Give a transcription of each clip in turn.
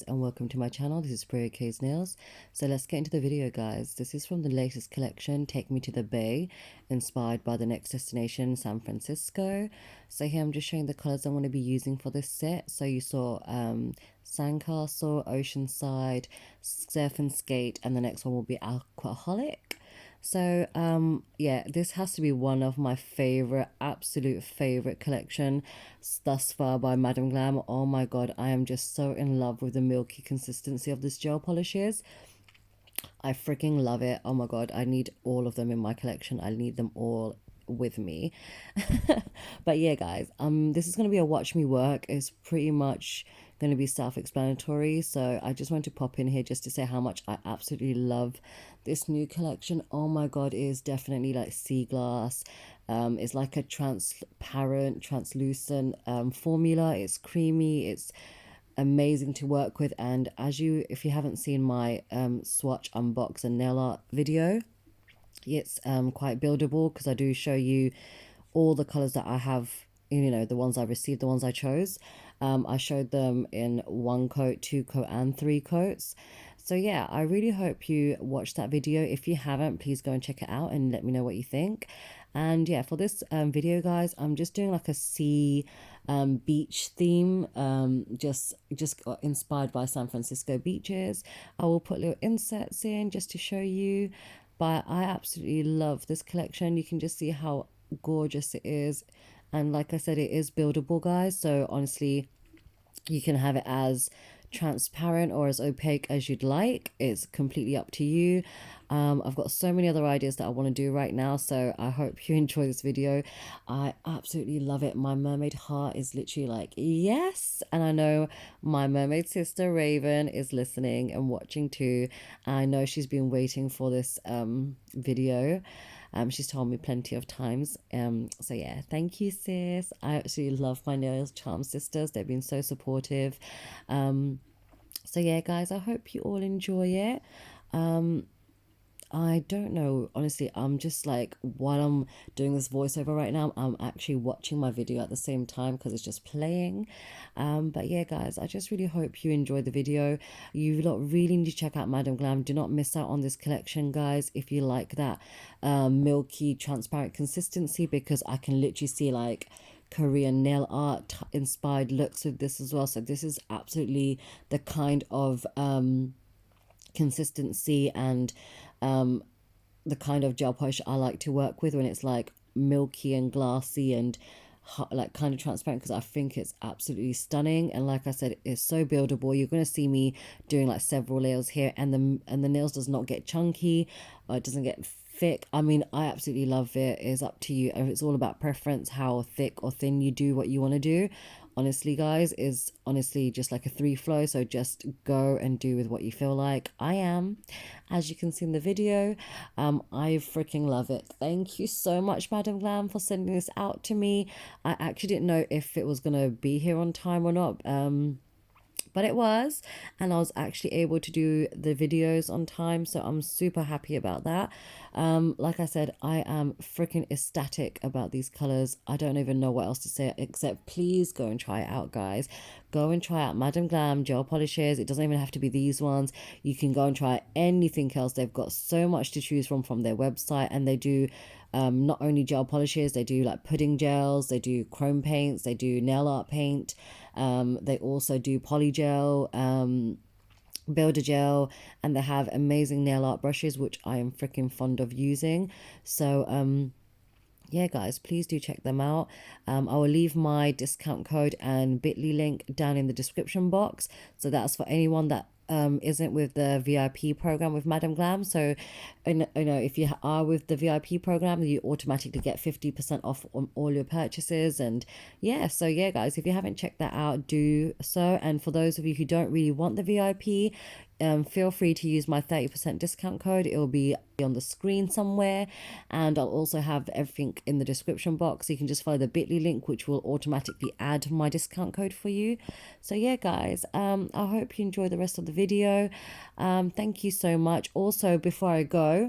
and welcome to my channel. This is Prayer K's Nails. So let's get into the video, guys. This is from the latest collection, Take Me to the Bay, inspired by the next destination, San Francisco. So here I'm just showing the colors I'm going to be using for this set. So you saw Sandcastle, Oceanside, Surf and Skate, and the next one will be Aqua Holic. So yeah, this has to be one of my favorite, absolute favorite collection thus far by Madam Glam. Oh my god, I am just so in love with the milky consistency of this gel polishes. I freaking love it. Oh my god, I need all of them in my collection. I need them all with me. But yeah, guys, this is going to be a watch me work. It's pretty much going to be self-explanatory, so I just want to pop in here just to say how much I absolutely love this new collection. Oh my god, it is definitely like sea glass. It's like a transparent, translucent formula. It's creamy, it's amazing to work with, and if you haven't seen my swatch, unbox and nail art video, it's quite buildable because I do show you all the colors that I have, you know, the ones I received, the ones I chose. I showed them in 1 coat, 2 coat and 3 coats. So yeah, I really hope you watch that video. If you haven't, please go and check it out and let me know what you think. And yeah, for this video, guys, I'm just doing like a sea beach theme, just inspired by San Francisco beaches. I will put little inserts in just to show you, but I absolutely love this collection. You can just see how gorgeous it is, and like I said, it is buildable, guys. So honestly, you can have it as transparent or as opaque as you'd like. It's completely up to you. I've got so many other ideas that I want to do right now, so I hope you enjoy this video. I absolutely love it. My mermaid heart is literally like, yes. And I know my mermaid sister Raven is listening and watching too. I know she's been waiting for this video. She's told me plenty of times. So yeah, thank you, sis. I absolutely love my nails charm sisters. They've been so supportive. So yeah, guys, I hope you all enjoy it. I don't know, honestly, I'm just like, while I'm doing this voiceover right now, I'm actually watching my video at the same time because it's just playing. But yeah, guys, I just really hope you enjoy the video. You lot really need to check out Madam Glam. Do not miss out on this collection, guys, if you like that milky, transparent consistency, because I can literally see like Korean nail art inspired looks with this as well. So this is absolutely the kind of consistency and the kind of gel polish I like to work with, when it's like milky and glassy and like kind of transparent, because I think it's absolutely stunning. And like I said, it's so buildable. You're going to see me doing like several layers here, and the nails does not get chunky, it doesn't get thick. I mean, I absolutely love it. It's up to you. It's all about preference, how thick or thin you do what you want to do. Honestly, guys, is honestly just like a 3 flow, so just go and do with what you feel like. I am, as you can see in the video, I freaking love it. Thank you so much, Madam Glam, for sending this out to me. I actually didn't know if it was gonna be here on time or not, but it was, and I was actually able to do the videos on time, so I'm super happy about that. Like I said, I am freaking ecstatic about these colors. I don't even know what else to say except please go and try it out, guys. Go and try out Madam Glam gel polishes. It doesn't even have to be these ones. You can go and try anything else. They've got so much to choose from their website, and they do not only gel polishes, they do like pudding gels, they do chrome paints, they do nail art paint, they also do polygel, builder gel, and they have amazing nail art brushes, which I am freaking fond of using. So yeah, guys, please do check them out. I will leave my discount code and bit.ly link down in the description box, so that's for anyone that isn't with the VIP program with Madam Glam. So you know, if you are with the VIP program, you automatically get 50% off on all your purchases. And yeah, so yeah, guys, if you haven't checked that out, do so. And for those of you who don't really want the VIP, feel free to use my 30% discount code. It will be on the screen somewhere, and I'll also have everything in the description box. You can just follow the bit.ly link, which will automatically add my discount code for you. So yeah, guys, I hope you enjoy the rest of the video. Thank you so much. Also, before I go,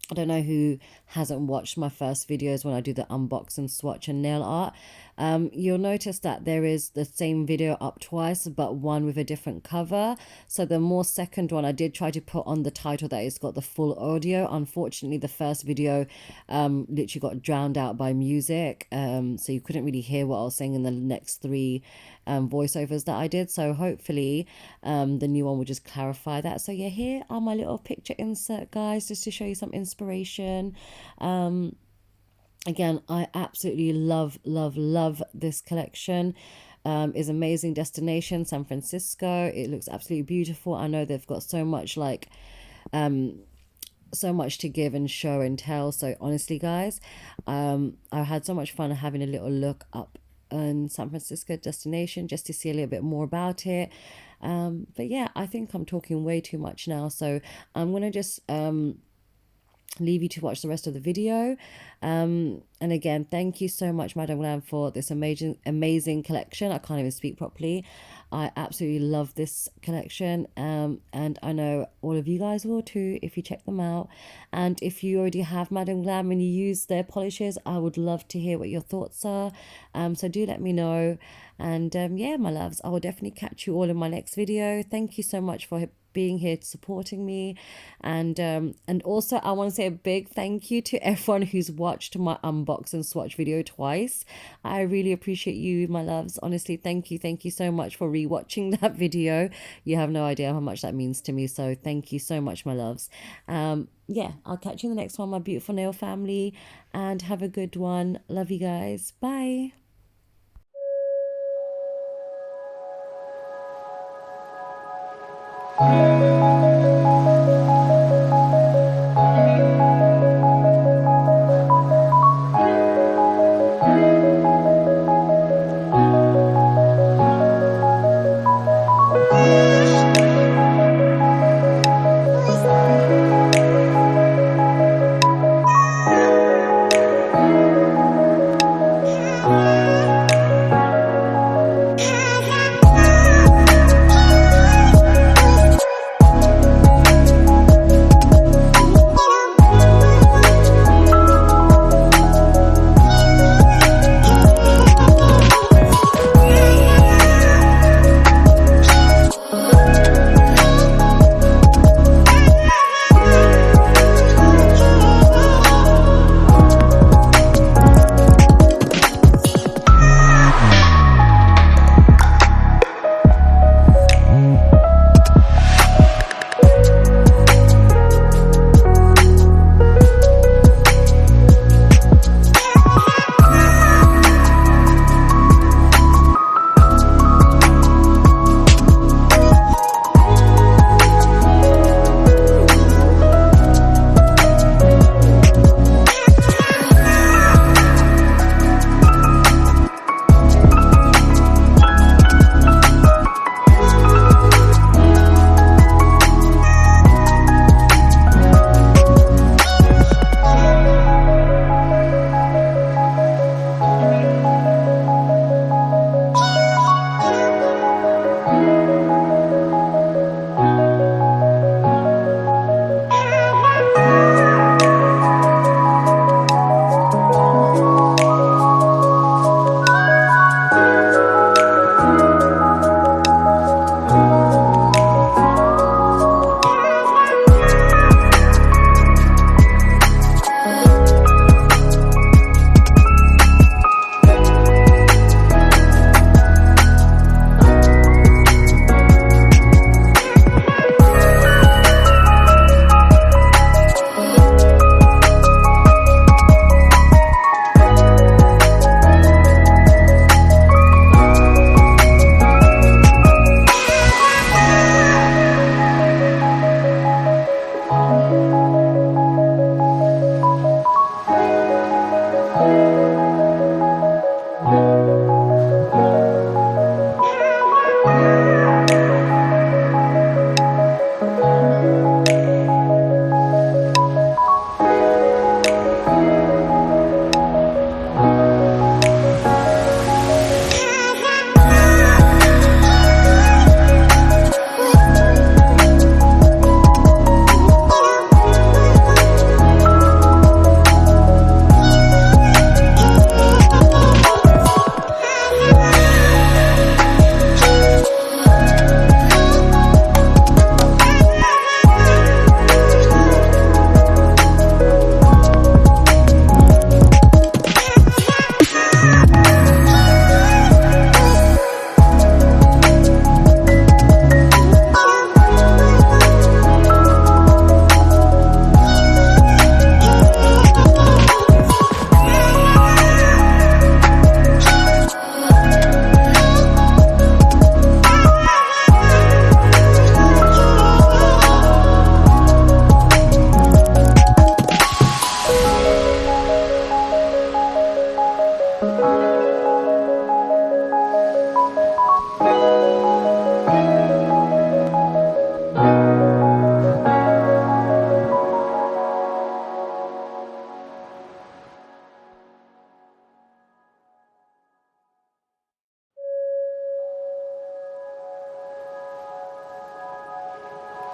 I don't know who hasn't watched my first videos when I do the unbox and swatch and nail art. You'll notice that there is the same video up twice, but one with a different cover. So the more second one, I did try to put on the title that it's got the full audio. Unfortunately, the first video literally got drowned out by music, so you couldn't really hear what I was saying in the next three voiceovers that I did. So hopefully the new one will just clarify that. So yeah, here are my little picture insert, guys, just to show you some inspiration. Again, I absolutely love this collection. Is amazing destination, San Francisco. It looks absolutely beautiful. I know they've got so much like so much to give and show and tell. So honestly, guys, I had so much fun having a little look up in San Francisco destination just to see a little bit more about it. But yeah, I think I'm talking way too much now, so I'm gonna just leave you to watch the rest of the video. And again, thank you so much, Madam Glam, for this amazing collection. I can't even speak properly. I absolutely love this collection, and I know all of you guys will too if you check them out. And if you already have Madam Glam and you use their polishes, I would love to hear what your thoughts are. So do let me know. And yeah, my loves, I will definitely catch you all in my next video. Thank you so much for being here, supporting me, and also I want to say a big thank you to everyone who's watched my unbox and swatch video twice. I really appreciate you, my loves. Honestly, thank you so much for rewatching that video. You have no idea how much that means to me, so thank you so much, my loves. Yeah, I'll catch you in the next one, my beautiful nail family, and have a good one. Love you guys. Bye.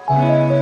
Bye.